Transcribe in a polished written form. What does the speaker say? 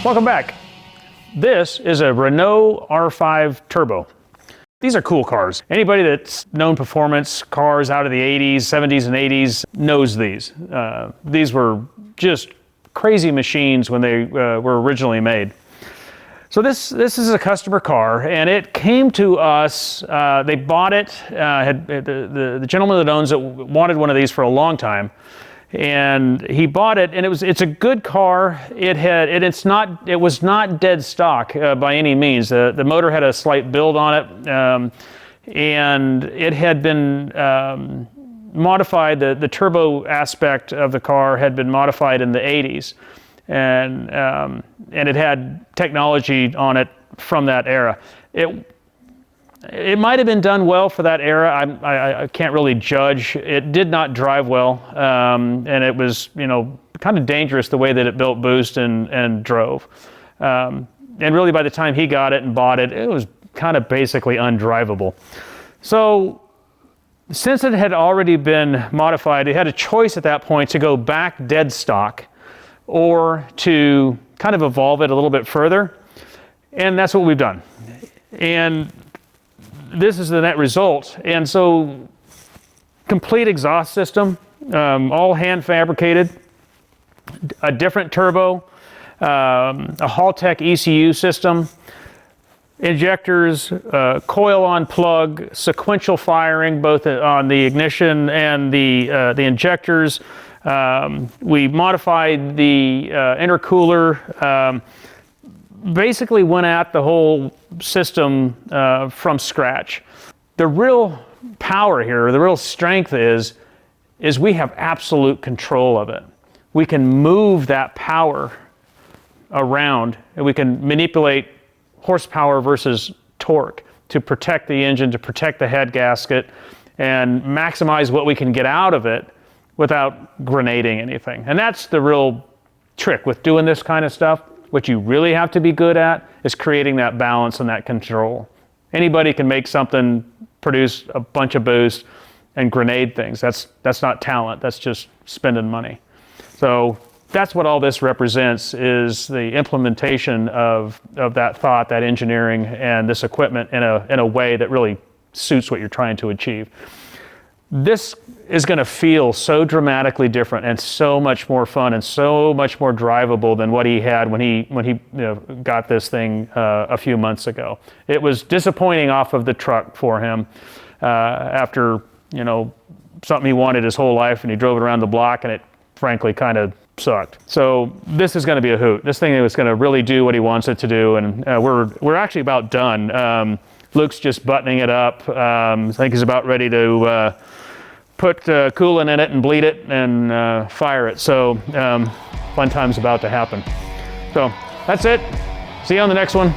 Welcome back. This is a Renault R5 Turbo. These are cool cars. Anybody that's known performance cars out of the 80s, 70s, and 80s knows these. These were just crazy machines when they were originally made. So this is a customer car, and it came to us. They bought it. The gentleman that owns it wanted one of these for a long time, and he bought it. And it's a good car. It was not dead stock by any means. The motor had a slight build on it, and it had been modified. The turbo aspect of the car had been modified in the 80s. And it had technology on it from that era. It might have been done well for that era. I can't really judge. It did not drive well, and it was kind of dangerous the way that it built boost and drove. And really, by the time he got it and bought it, it was kind of basically undrivable. So since it had already been modified, it had a choice at that point to go back dead stock, or to kind of evolve it a little bit further. And that's what we've done. And this is the net result. And so, complete exhaust system, all hand fabricated, a different turbo, a Haltech ECU system, injectors, coil on plug, sequential firing, both on the ignition and the injectors. We modified the intercooler, basically went at the whole system from scratch. The real power here, the real strength is we have absolute control of it. We can move that power around, and we can manipulate horsepower versus torque to protect the engine, to protect the head gasket, and maximize what we can get out of it without grenading anything. And that's the real trick with doing this kind of stuff. What you really have to be good at is creating that balance and that control. Anybody can make something, produce a bunch of boost, and grenade things. That's not talent, that's just spending money. So that's what all this represents, is the implementation of that thought, that engineering, and this equipment in a way that really suits what you're trying to achieve. This is going to feel so dramatically different and so much more fun and so much more drivable than what he had when he got this thing a few months ago. It was disappointing off of the truck for him after something he wanted his whole life, and he drove it around the block, and it frankly kind of sucked. So this is going to be a hoot. This thing is going to really do what he wants it to do, and we're actually about done. Luke's just buttoning it up. I think he's about ready to put coolant in it and bleed it and fire it. So fun time's about to happen. So that's it. See you on the next one.